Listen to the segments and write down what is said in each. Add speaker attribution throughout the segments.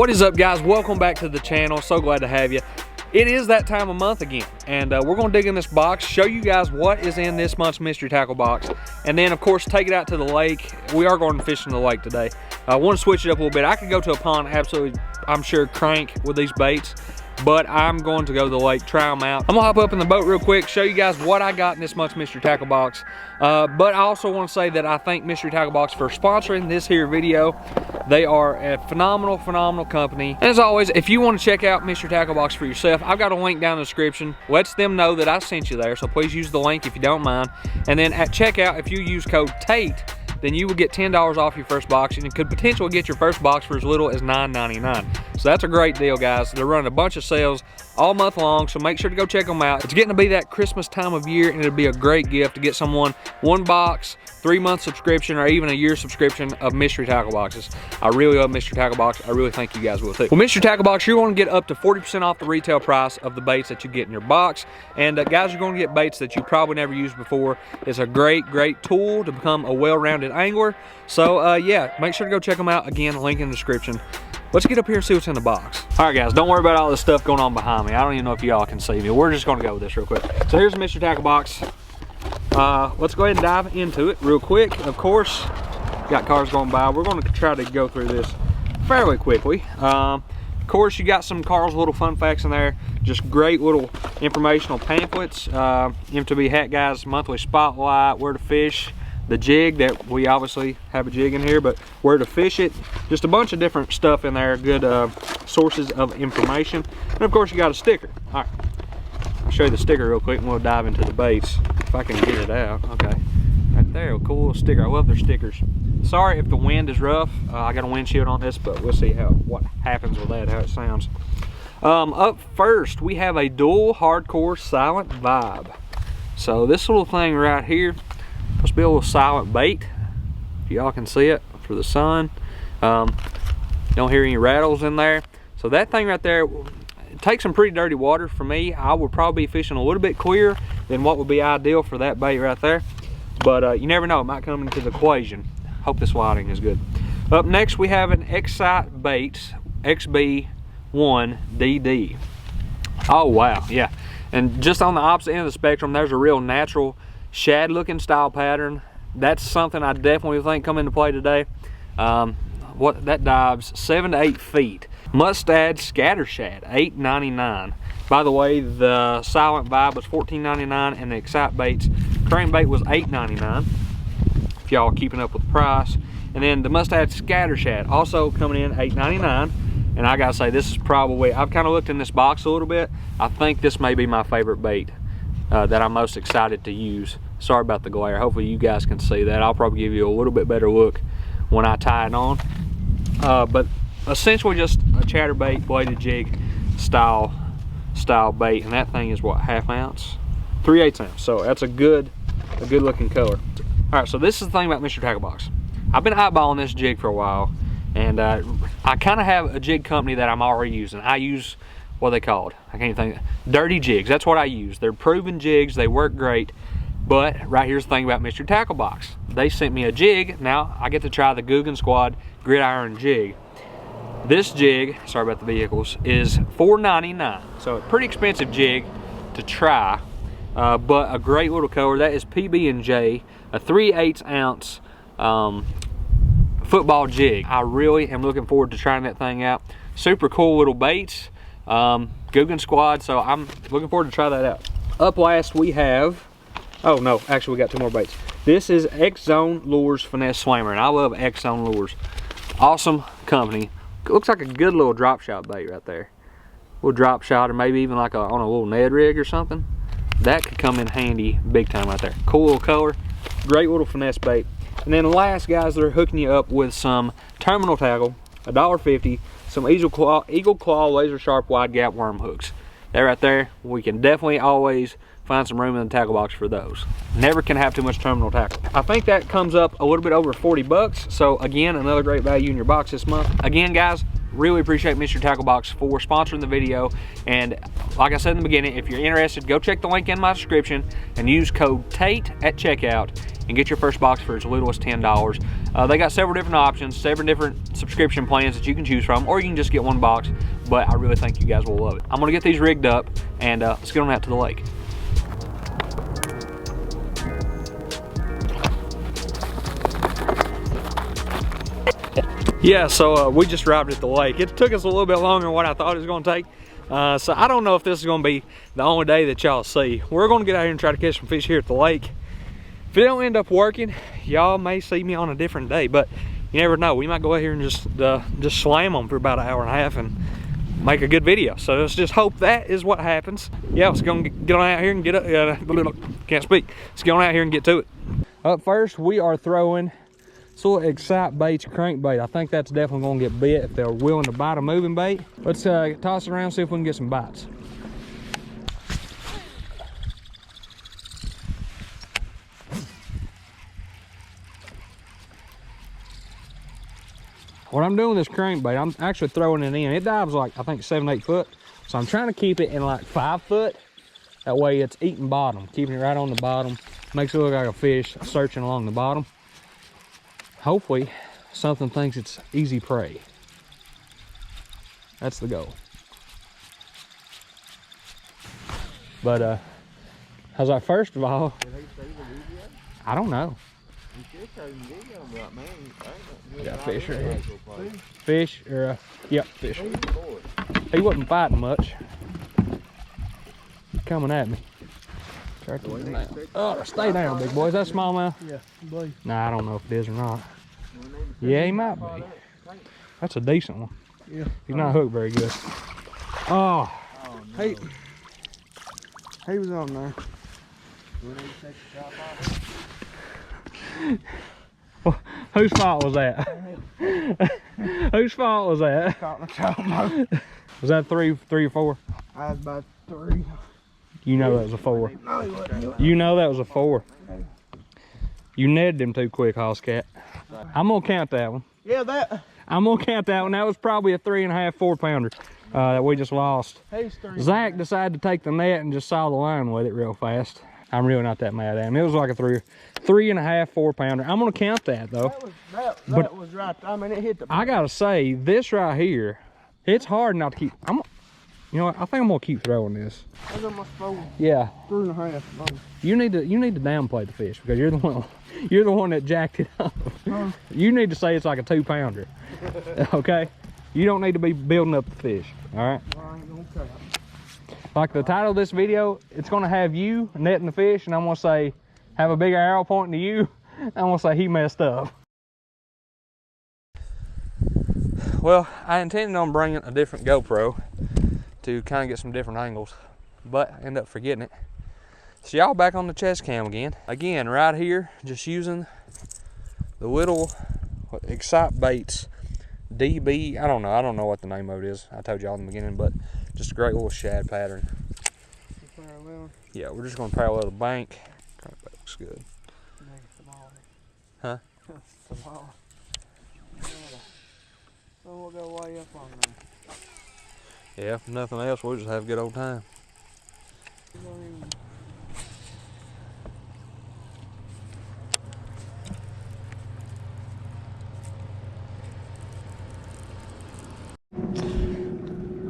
Speaker 1: What is up, guys? Welcome back to the channel. So glad to have you. It is that time of month again, and we're going to dig in this box, show you guys what is in this month's mystery tackle box, and then of course take it out to the lake. We are going fishing the lake today. I want to switch it up a little bit. I could go to a pond, absolutely, I'm sure, crank with these baits, but I'm going to go to the lake, try them out. I'm gonna hop up in the boat real quick, show you guys what I got in this month's mystery tackle box. But I also want to say that I thank Mystery Tackle Box for sponsoring this here video. They are a phenomenal company. And as always, if you want to check out Mystery Tackle Box for yourself, I've got a link down in the description. Lets them know that I sent you there, so please use the link if you don't mind. And then at checkout, if you use code TATE, then you will get $10 off your first box, and you could potentially get your first box for as little as $9.99. So that's a great deal, guys. They're running a bunch of sales all month long, so make sure to go check them out. It's getting to be that Christmas time of year, and it'll be a great gift to get someone one box, 3-month subscription, or even a year subscription of Mystery Tackle Boxes. I really love Mystery Tackle Box. I really think you guys will too. Well, Mystery Tackle Box, you're going to get up to 40% off the retail price of the baits that you get in your box. And guys, you're going to get baits that you probably never used before. It's a great tool to become a well-rounded angler. So yeah, make sure to go check them out. Again, link in the description. Let's get up here and see what's in the box. All right, guys, don't worry about all this stuff going on behind me. I don't even know if y'all can see me. We're just gonna go with this real quick. So here's the Mystery Tackle Box. Let's go ahead and dive into it real quick. Of course, got cars going by. We're gonna try to go through this fairly quickly. Of course, you got some Carl's little fun facts in there. Just great little informational pamphlets. MTB Hat Guys Monthly Spotlight, where to fish, the jig, that we obviously have a jig in here, but where to fish it. Just a bunch of different stuff in there, good sources of information. And of course, you got a sticker. All right, I'll show you the sticker real quick and we'll dive into the baits if I can get it out. Okay, right there, a cool little sticker. I love their stickers. Sorry if the wind is rough. I got a windshield on this, but we'll see what happens with that, how it sounds. Up first, we have a dual hardcore silent vibe. So this little thing right here must be a little silent bait, if y'all can see it, for the sun. Don't hear any rattles in there. So that thing right there, it takes some pretty dirty water. For me, I would probably be fishing a little bit clearer than what would be ideal for that bait right there. But you never know, it might come into the equation. Hope this lighting is good. Up next, we have an Excite Baits XB1DD. Oh wow, yeah. And just on the opposite end of the spectrum, there's a real natural shad looking style pattern. That's something I definitely think come into play today. What that dives 7 to 8 feet. Mustad scatter shad, $8.99. By the way, the silent vibe was $14.99 and the Excite Baits crankbait was $8.99, if y'all are keeping up with the price. And then the Mustad scatter shad also coming in $8.99. And I gotta say, this is probably, I've kind of looked in this box a little bit. I think this may be my favorite bait that I'm most excited to use. Sorry about the glare. Hopefully you guys can see that. I'll probably give you a little bit better look when I tie it on. But essentially just a chatterbait bladed jig style bait, and that thing is what, ½ ounce, 3/8 ounce. So that's a good looking color. All right, so this is the thing about Mystery Tackle Box. I've been eyeballing this jig for a while, and I kind of have a jig company that I'm already using. I use, what are they called? I can't think. Dirty Jigs. That's what I use. They're proven jigs. They work great. But right here's the thing about Mystery Tackle Box. They sent me a jig. Now I get to try the Googan Squad Gridiron jig. This jig, sorry about the vehicles, is $4.99. So a pretty expensive jig to try, but a great little color. That is PB&J, a 3/8 ounce football jig. I really am looking forward to trying that thing out. Super cool little baits. Googan Squad, so I'm looking forward to try that out. Up last we have, oh no, actually we got 2 more baits. This is X-Zone Lures Finesse Slammer, and I love X-Zone Lures. Awesome company. Looks like a good little drop shot bait right there. Little drop shot, or maybe even like on a little Ned rig or something. That could come in handy big time right there. Cool little color, great little finesse bait. And then last, guys, they're hooking you up with some terminal tackle, $1.50, some Eagle Claw laser sharp wide gap worm hooks. That right there, we can definitely always find some room in the tackle box for those. Never can have too much terminal tackle. I think that comes up a little bit over 40 bucks. So again, another great value in your box this month. Again, guys, really appreciate Mystery Tackle Box for sponsoring the video. And like I said in the beginning, if you're interested, go check the link in my description and use code TATE at checkout and get your first box for as little as $10. They got several different options, several different subscription plans that you can choose from, or you can just get one box, but I really think you guys will love it. I'm gonna get these rigged up and let's get on out to the lake. Yeah, so we just arrived at the lake. It took us a little bit longer than what I thought it was gonna take. So I don't know if this is gonna be the only day that y'all see. We're gonna get out here and try to catch some fish here at the lake. If it don't end up working, y'all may see me on a different day, but you never know. We might go out here and just slam them for about an hour and a half and make a good video. So let's just hope that is what happens. Yeah, let's go and get on out here and get up. Can't speak. Let's get on out here and get to it. Up first, we are throwing sort of Excite Baits crankbait. I think that's definitely gonna get bit if they're willing to bite a moving bait. Let's toss it around, see if we can get some bites. What I'm doing with this crankbait, I'm actually throwing it in. It dives like, I think 7-8 foot. So I'm trying to keep it in like 5 foot. That way it's eating bottom, keeping it right on the bottom. Makes it look like a fish searching along the bottom. Hopefully something thinks it's easy prey. That's the goal. But I was like, first of all, I don't know. Got fish right here. Fish, or yep, fish. He wasn't fighting much. He's coming at me. Oh, stay down, big boy. Is that smallmouth?
Speaker 2: Yeah, boy.
Speaker 1: Nah, I don't know if it is or not. Yeah, he might be. That's a decent one.
Speaker 2: Yeah.
Speaker 1: He's not hooked very good. Oh,
Speaker 2: No. He was on there.
Speaker 1: Well, whose fault was that? Whose fault was that?
Speaker 2: Caught in the trout.
Speaker 1: Was that three or four?
Speaker 2: I was about 3.
Speaker 1: You know that was a 4.
Speaker 2: No, he wasn't.
Speaker 1: You know that was a 4. You netted him too quick, Hosscat. I'm gonna count that one.
Speaker 2: Yeah, that.
Speaker 1: I'm gonna count that one. That was probably a 3.5, 4 pounder that we just lost.
Speaker 2: He's 3.
Speaker 1: Zach decided to take the net and just saw the line with it real fast. I'm really not that mad at him. It was like a 3.5, 4 pounder. I'm gonna count that though.
Speaker 2: That was right. I mean, it hit the.
Speaker 1: I gotta say, this right here, it's hard not to keep. You know what? I think I'm gonna keep throwing this.
Speaker 2: That's almost 4.
Speaker 1: Yeah.
Speaker 2: 3.5.
Speaker 1: You need to downplay the fish because you're the one that jacked it up. You need to say it's like a 2 pounder. Okay? You don't need to be building up the fish. All right?
Speaker 2: I ain't gonna count.
Speaker 1: Like the title of this video, it's gonna have you netting the fish, and I'm gonna say, have a bigger arrow pointing to you. I'm gonna say he messed up. Well, I intended on bringing a different GoPro to kind of get some different angles, but I ended up forgetting it. So y'all back on the chest cam again. Again, right here, just using the little Excite Baits DB. I don't know what the name of it is. I told y'all in the beginning, but just a great little shad pattern. Yeah, we're just gonna parallel the bank. That looks good. Huh?
Speaker 2: So we'll go way up on there.
Speaker 1: Yeah, if nothing else, we'll just have a good old time.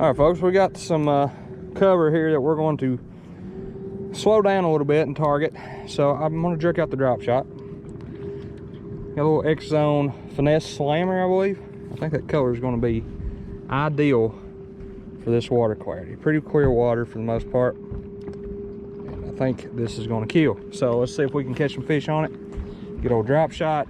Speaker 1: All right, folks, we got some cover here that we're going to slow down a little bit and target. So I'm going to jerk out the drop shot. Got a little X-Zone Finesse Slammer, I believe. I think that color is going to be ideal for this water clarity. Pretty clear water for the most part. And I think this is going to kill. So let's see if we can catch some fish on it. Good old drop shot.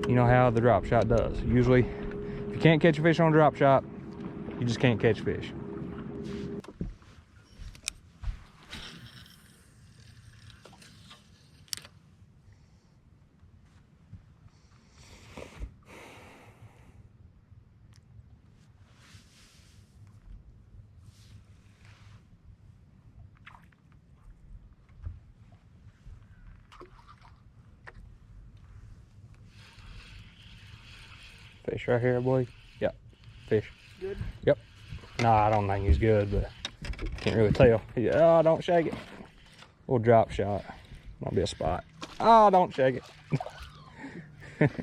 Speaker 1: You know how the drop shot does. Usually, if you can't catch a fish on a drop shot, you just can't catch fish. Fish right here, I believe. Yep. fish?
Speaker 2: Good.
Speaker 1: Yep. No, I don't think he's good, but can't really tell. Oh, don't shake it. Little drop shot. Might be a spot. Oh, don't shake it.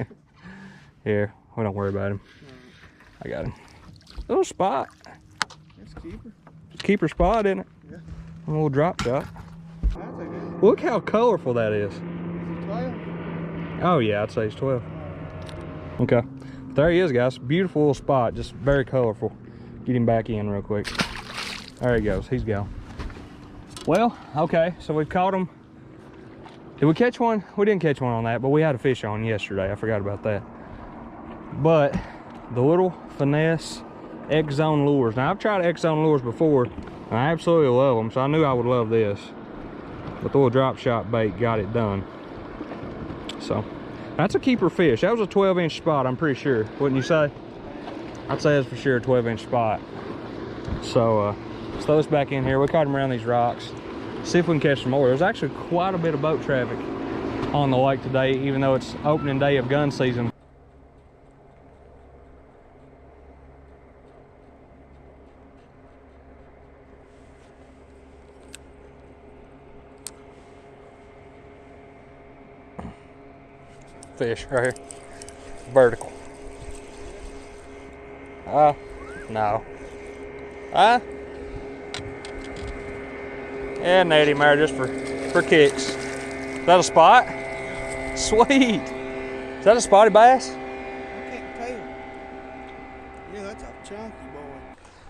Speaker 1: Here, we don't worry about him. I got him. Little spot.
Speaker 2: It's a keeper.
Speaker 1: Keeper spot, isn't it?
Speaker 2: Yeah.
Speaker 1: A little drop shot.
Speaker 2: I'll take it.
Speaker 1: Look how colorful that is.
Speaker 2: Is he 12?
Speaker 1: Oh yeah, I'd say he's 12. Okay, there he is, guys. Beautiful little spot, just very colorful. Get him back in real quick. There he goes, he's gone. Well, okay, so we've caught him. Did we catch one? We didn't catch one on that, but we had a fish on yesterday. I forgot about that. But the little Finesse X-Zone lures. Now I've tried X-Zone lures before, and I absolutely love them, so I knew I would love this. But the little drop shot bait got it done. So that's a keeper fish. That was a 12-inch spot, I'm pretty sure. Wouldn't you say? I'd say it's for sure a 12-inch spot. So let's throw this back in here. We caught him around these rocks. See if we can catch some more. There's actually quite a bit of boat traffic on the lake today, even though it's opening day of gun season. Fish right here, vertical. No. Yeah, Natty Mare just for kicks. Is that a spot? Sweet. Is that a spotty bass?
Speaker 2: I can't tell. Yeah, that's a chunky boy.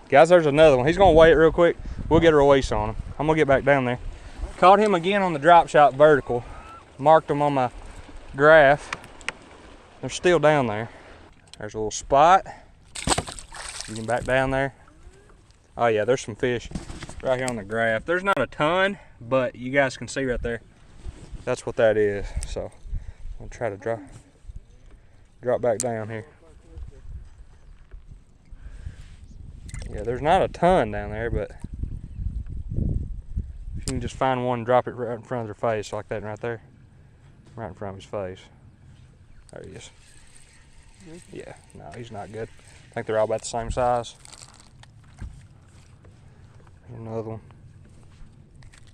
Speaker 1: Guys, there's another one. He's gonna wait real quick. We'll get a release on him. I'm gonna get back down there. Caught him again on the drop shot vertical. Marked him on my graph. They're still down there. There's a little spot. You can back down there. Oh yeah, there's some fish right here on the graph. There's not a ton, but you guys can see right there. That's what that is. So I'll try to drop back down here. Yeah, there's not a ton down there, but if you can just find one and drop it right in front of their face like that right there. Right in front of his face. There he is. Yeah, no, he's not good. I think they're all about the same size. Another one.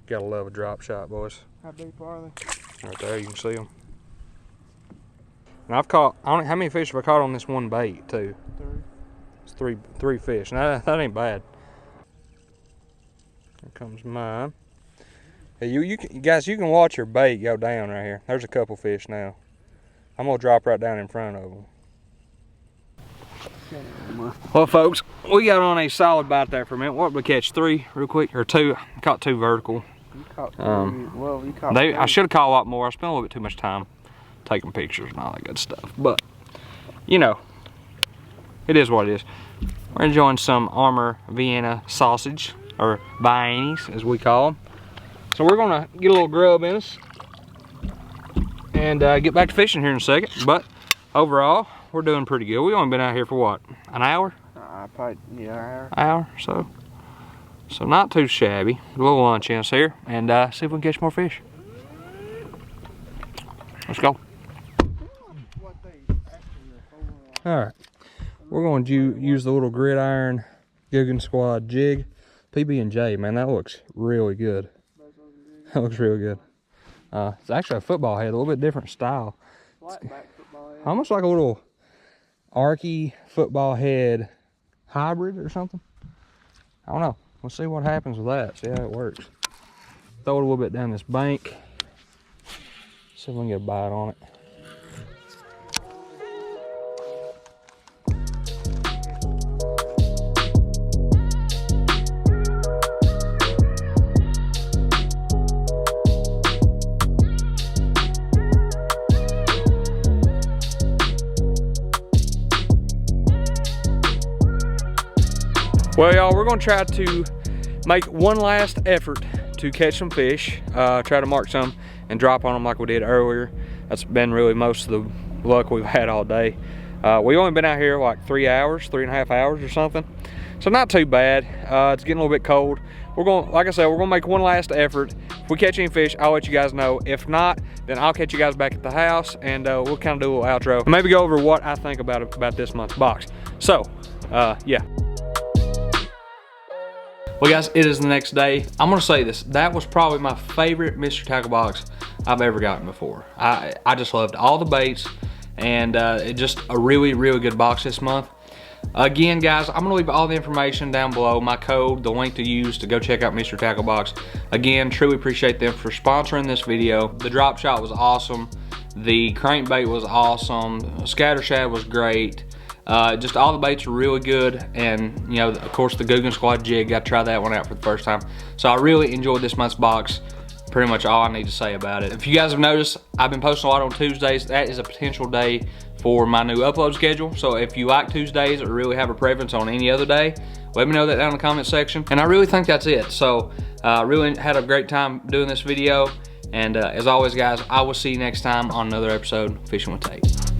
Speaker 1: Gotta love a drop shot, boys.
Speaker 2: How deep are they?
Speaker 1: Right there, you can see them. And I've caught, I don't know how many fish have I caught on this one bait, too?
Speaker 2: 3.
Speaker 1: It's three fish. Now, that ain't bad. Here comes mine. Hey, you guys, you can watch your bait go down right here. There's a couple fish now. I'm gonna drop right down in front of them. Well, folks, we got on a solid bite there for a minute. What did we catch? 3 real quick, or 2? I caught 2 vertical.
Speaker 2: You caught 3. Well, you caught
Speaker 1: I should have caught a lot more. I spent a little bit too much time taking pictures and all that good stuff. But, you know, it is what it is. We're enjoying some Armour Vienna sausage, or Viennies as we call them. So we're gonna get a little grub in us and get back to fishing here in a second. But overall, we're doing pretty good. We've only been out here for what, an hour?
Speaker 2: Probably, yeah,
Speaker 1: an hour or so. So not too shabby. A little lunch in us here, and see if we can catch more fish. Let's go. All right, we're going to use the little Gridiron Googan Squad jig, PB&J. Man, that looks really good. That looks really good. It's actually a football head, a little bit different style. Almost like a little Arky football head hybrid or something. I don't know. We'll see what happens with that. See how it works. Throw it a little bit down this bank. See if we can get a bite on it. Well, y'all, we're gonna try to make one last effort to catch some fish, try to mark some and drop on them like we did earlier. That's been really most of the luck we've had all day. We've only been out here like 3 hours, 3.5 hours or something. So not too bad. It's getting a little bit cold. We're going, like I said, we're gonna make one last effort. If we catch any fish, I'll let you guys know. If not, then I'll catch you guys back at the house and we'll kind of do a little outro and maybe go over what I think about this month's box. So, yeah. Well guys, it is the next day. I'm gonna say this, that was probably my favorite Mystery Tackle box I've ever gotten before. I just loved all the baits, and it just a really, really good box this month. Again guys, I'm gonna leave all the information down below, my code, the link to use to go check out Mystery Tackle Box. Again, truly appreciate them for sponsoring this video. The drop shot was awesome, the crankbait was awesome, Scatter Shad was great. Just all the baits are really good, and you know, of course the Googan Squad jig, got to try that one out for the first time. So I really enjoyed this month's box. Pretty much all I need to say about it. If you guys have noticed, I've been posting a lot on Tuesdays. That is a potential day for my new upload schedule. So if you like Tuesdays or really have a preference on any other day, let me know that down in the comment section. And I really think that's it. So really had a great time doing this video. And as always guys, I will see you next time on another episode of Fishing with Tate.